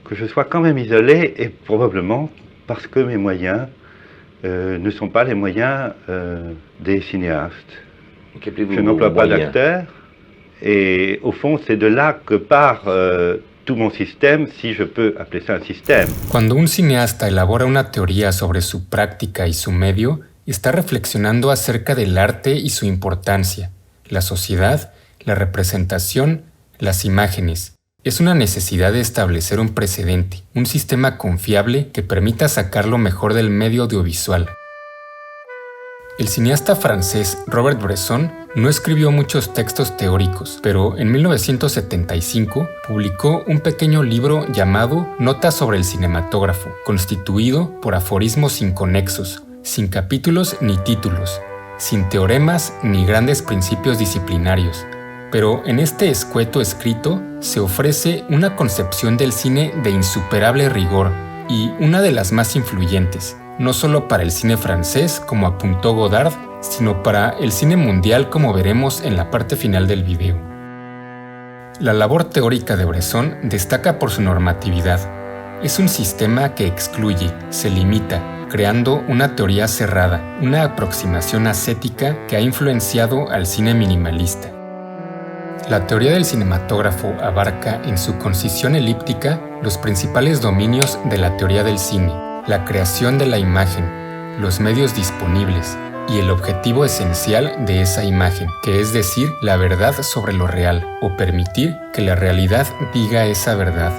que je sois quand même isolé est probablement parce que mes moyens ne sont pas les moyens des cinéastes. Je n'emploie pas d'acteurs et au fond c'est de là que part tout mon système, si je peux appeler ça un système. Cuando un cineasta elabora una teoría sobre su práctica y su medio, está reflexionando acerca del arte y su importancia, la sociedad, la representación, las imágenes. Es una necesidad de establecer un precedente, un sistema confiable que permita sacar lo mejor del medio audiovisual. El cineasta francés Robert Bresson no escribió muchos textos teóricos, pero en 1975 publicó un pequeño libro llamado Notas sobre el cinematógrafo, constituido por aforismos inconexos, sin capítulos ni títulos, sin teoremas ni grandes principios disciplinarios. Pero en este escueto escrito se ofrece una concepción del cine de insuperable rigor y una de las más influyentes, no solo para el cine francés, como apuntó Godard, sino para el cine mundial, como veremos en la parte final del video. La labor teórica de Bresson destaca por su normatividad. Es un sistema que excluye, se limita, creando una teoría cerrada, una aproximación ascética que ha influenciado al cine minimalista. La teoría del cinematógrafo abarca en su concisión elíptica los principales dominios de la teoría del cine, la creación de la imagen, los medios disponibles y el objetivo esencial de esa imagen, que es decir, la verdad sobre lo real, o permitir que la realidad diga esa verdad.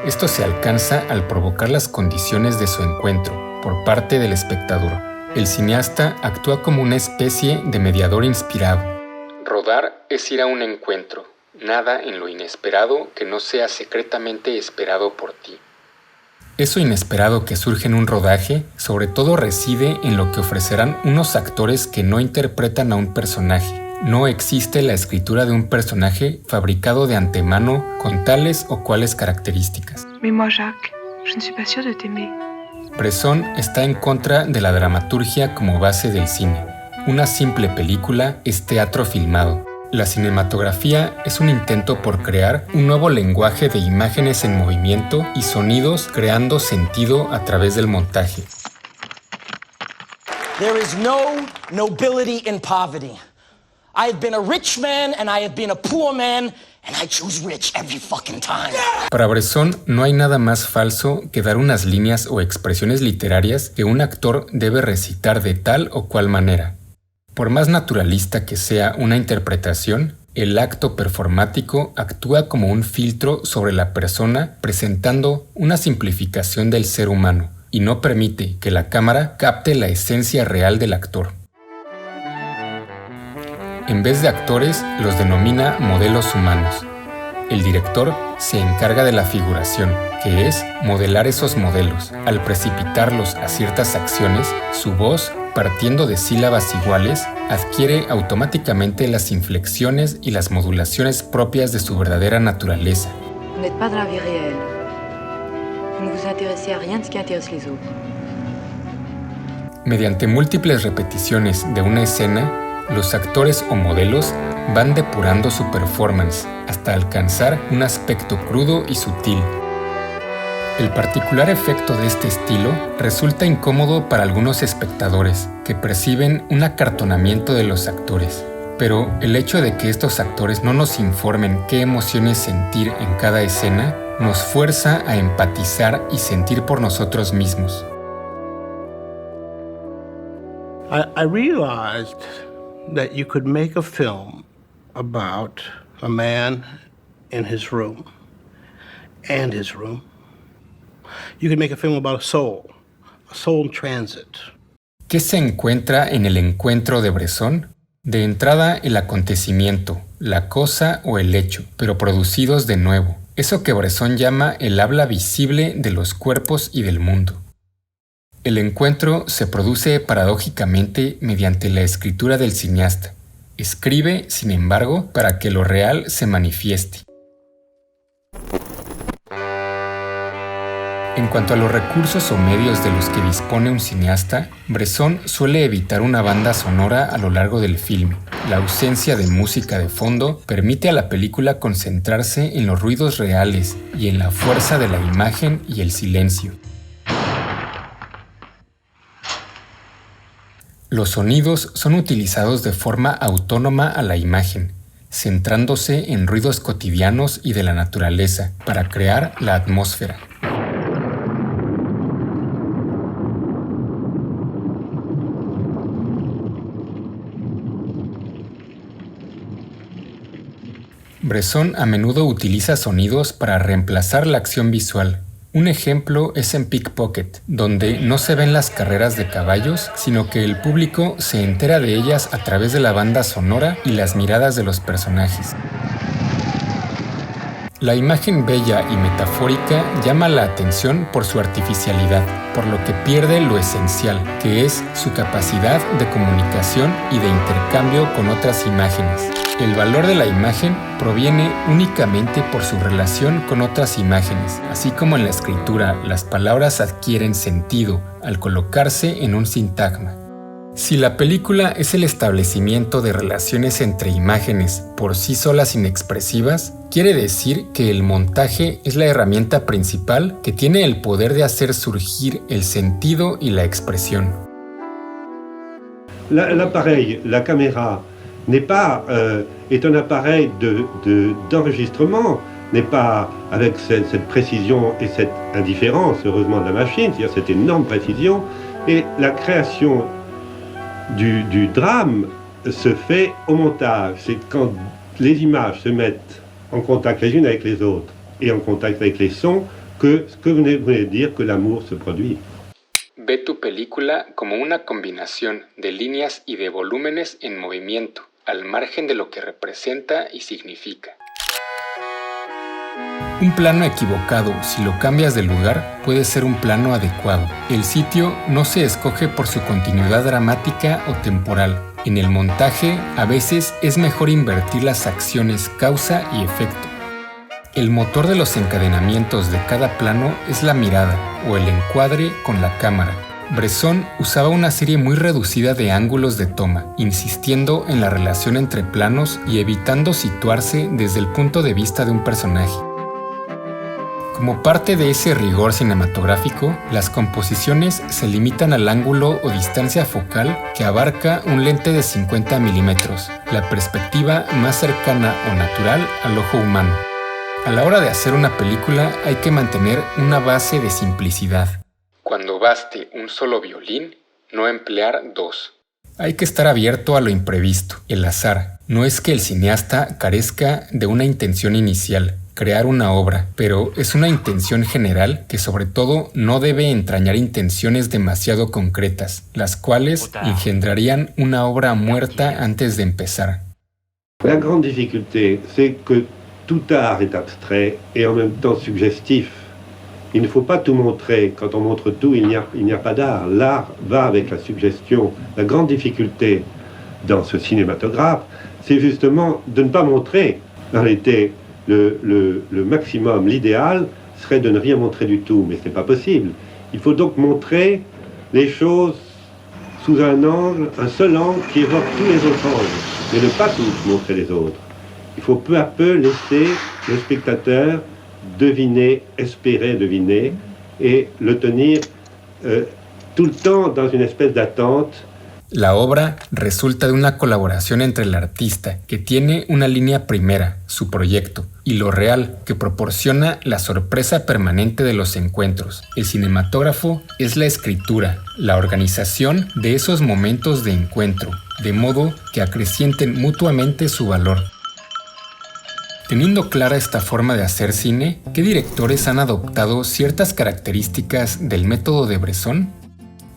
Esto se alcanza al provocar las condiciones de su encuentro por parte del espectador. El cineasta actúa como una especie de mediador inspirado. Rodar es ir a un encuentro, nada en lo inesperado que no sea secretamente esperado por ti. Eso inesperado que surge en un rodaje, sobre todo reside en lo que ofrecerán unos actores que no interpretan a un personaje. No existe la escritura de un personaje fabricado de antemano con tales o cuales características. Mais moi, Jacques, je ne suis pas sûre de t'aimer. Bresson está en contra de la dramaturgia como base del cine. Una simple película es teatro filmado. La cinematografía es un intento por crear un nuevo lenguaje de imágenes en movimiento y sonidos creando sentido a través del montaje. There is no nobility in poverty. I have been a rich man and I have been a poor man and I choose rich every fucking time. Para Bresson no hay nada más falso que dar unas líneas o expresiones literarias que un actor debe recitar de tal o cual manera. Por más naturalista que sea una interpretación, el acto performático actúa como un filtro sobre la persona, presentando una simplificación del ser humano y no permite que la cámara capte la esencia real del actor. En vez de actores, los denomina modelos humanos. El director se encarga de la figuración, que es modelar esos modelos. Al precipitarlos a ciertas acciones, su voz, partiendo de sílabas iguales, adquiere automáticamente las inflexiones y las modulaciones propias de su verdadera naturaleza. Vous n'êtes pas dans la vie réelle. Vous ne vous intéressez à rien de ce qui intéresse les autres. Mediante múltiples repeticiones de una escena, los actores o modelos van depurando su performance hasta alcanzar un aspecto crudo y sutil. El particular efecto de este estilo resulta incómodo para algunos espectadores que perciben un acartonamiento de los actores, pero el hecho de que estos actores no nos informen qué emociones sentir en cada escena nos fuerza a empatizar y sentir por nosotros mismos. I realized that you could make a film about a man in his room and his room. You could make a film about a soul in transit. ¿Qué se encuentra en el encuentro de Bresson? De entrada, el acontecimiento, la cosa o el hecho, pero producidos de nuevo. Eso que Bresson llama el habla visible de los cuerpos y del mundo. El encuentro se produce paradójicamente mediante la escritura del cineasta. Escribe, sin embargo, para que lo real se manifieste. En cuanto a los recursos o medios de los que dispone un cineasta, Bresson suele evitar una banda sonora a lo largo del filme. La ausencia de música de fondo permite a la película concentrarse en los ruidos reales y en la fuerza de la imagen y el silencio. Los sonidos son utilizados de forma autónoma a la imagen, centrándose en ruidos cotidianos y de la naturaleza para crear la atmósfera. Bresson a menudo utiliza sonidos para reemplazar la acción visual. Un ejemplo es en Pickpocket, donde no se ven las carreras de caballos, sino que el público se entera de ellas a través de la banda sonora y las miradas de los personajes. La imagen bella y metafórica llama la atención por su artificialidad, por lo que pierde lo esencial, que es su capacidad de comunicación y de intercambio con otras imágenes. El valor de la imagen proviene únicamente por su relación con otras imágenes, así como en la escritura las palabras adquieren sentido al colocarse en un sintagma. Si la película es el establecimiento de relaciones entre imágenes por sí solas inexpresivas, quiere decir que el montaje es la herramienta principal que tiene el poder de hacer surgir el sentido y la expresión. L'appareil, la caméra, est un appareil d'enregistrement, n'est pas avec cette précision et cette indifférence, heureusement, de la machine, c'est-à-dire cette énorme précision, et la création du drame se fait au montage. C'est quand les images se mettent en contact les unes avec les autres et en contact avec les sons que ce que vous venez de dire, que l'amour se produit. Ve tu película como una combinación de líneas y de volúmenes en movimiento, al margen de lo que representa y significa. Un plano equivocado, si lo cambias de lugar, puede ser un plano adecuado. El sitio no se escoge por su continuidad dramática o temporal. En el montaje, a veces es mejor invertir las acciones causa y efecto. El motor de los encadenamientos de cada plano es la mirada o el encuadre con la cámara. Bresson usaba una serie muy reducida de ángulos de toma, insistiendo en la relación entre planos y evitando situarse desde el punto de vista de un personaje. Como parte de ese rigor cinematográfico, las composiciones se limitan al ángulo o distancia focal que abarca un lente de 50 milímetros, la perspectiva más cercana o natural al ojo humano. A la hora de hacer una película hay que mantener una base de simplicidad. Cuando baste un solo violín, no emplear dos. Hay que estar abierto a lo imprevisto, el azar. No es que el cineasta carezca de una intención inicial, crear una obra, pero es una intención general que sobre todo no debe entrañar intenciones demasiado concretas, las cuales engendrarían una obra muerta antes de empezar. La grande difficulté, c'est que tout art est abstrait et en même temps suggestif. Il ne faut pas tout montrer. Quand on montre tout, il n'y a pas d'art. L'art va avec la suggestion. La grande difficulté dans ce cinématographe, c'est justement de ne pas montrer. En réalité, le maximum, l'idéal, serait de ne rien montrer du tout, mais ce n'est pas possible. Il faut donc montrer les choses sous un angle, un seul angle qui évoque tous les autres angles, mais ne pas tous montrer les autres. Il faut peu à peu laisser le spectateur deviner, espérer deviner, et le tenir tout le temps dans une espèce d'attente. La obra resulta de una colaboración entre el artista, que tiene una línea primera, su proyecto, y lo real, que proporciona la sorpresa permanente de los encuentros. El cinematógrafo es la escritura, la organización de esos momentos de encuentro, de modo que acrecienten mutuamente su valor. Teniendo clara esta forma de hacer cine, ¿qué directores han adoptado ciertas características del método de Bresson?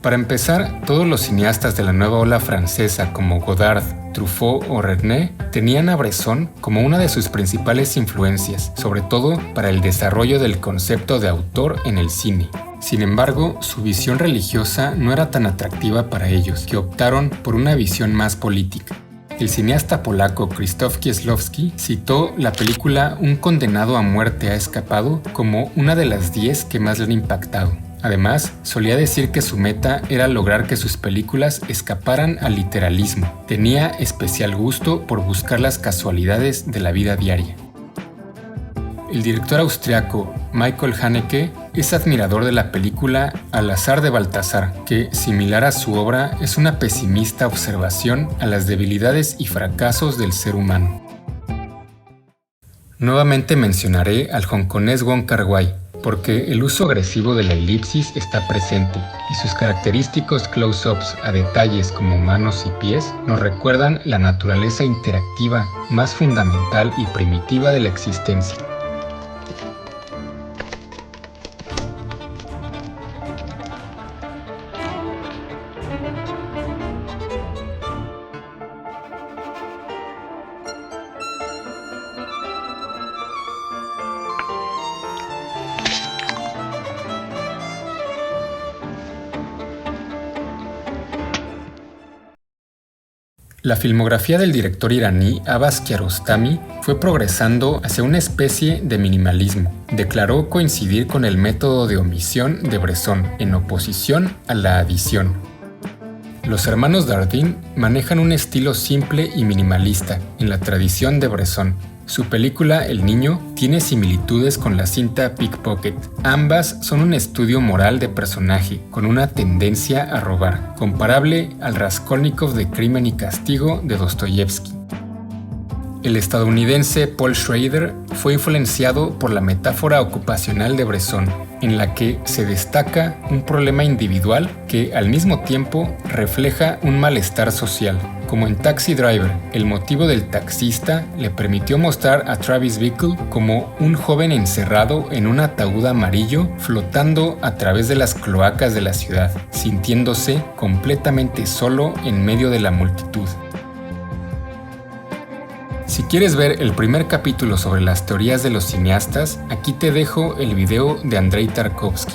Para empezar, todos los cineastas de la nueva ola francesa como Godard, Truffaut o Resnais tenían a Bresson como una de sus principales influencias, sobre todo para el desarrollo del concepto de autor en el cine. Sin embargo, su visión religiosa no era tan atractiva para ellos, que optaron por una visión más política. el cineasta polaco Krzysztof Kieślowski citó la película Un condenado a muerte ha escapado como una de las 10 que más le han impactado. Además, solía decir que su meta era lograr que sus películas escaparan al literalismo. Tenía especial gusto por buscar las casualidades de la vida diaria. El director austriaco Michael Haneke es admirador de la película Al azar de Baltasar, que, similar a su obra, es una pesimista observación a las debilidades y fracasos del ser humano. Nuevamente mencionaré al hongkonés Wong Kar-wai, porque el uso agresivo de la elipsis está presente y sus característicos close-ups a detalles como manos y pies nos recuerdan la naturaleza interactiva más fundamental y primitiva de la existencia. La filmografía del director iraní Abbas Kiarostami fue progresando hacia una especie de minimalismo. Declaró coincidir con el método de omisión de Bresson en oposición a la adición. Los hermanos Dardenne manejan un estilo simple y minimalista en la tradición de Bresson. Su película El Niño tiene similitudes con la cinta Pickpocket. Ambas son un estudio moral de personaje con una tendencia a robar, comparable al Raskolnikov de Crimen y Castigo de Dostoyevsky. El estadounidense Paul Schrader fue influenciado por la metáfora ocupacional de Bresson, en la que se destaca un problema individual que al mismo tiempo refleja un malestar social. Como en Taxi Driver, el motivo del taxista le permitió mostrar a Travis Bickle como un joven encerrado en un ataúd amarillo flotando a través de las cloacas de la ciudad, sintiéndose completamente solo en medio de la multitud. Si quieres ver el primer capítulo sobre las teorías de los cineastas, aquí te dejo el video de Andrei Tarkovsky.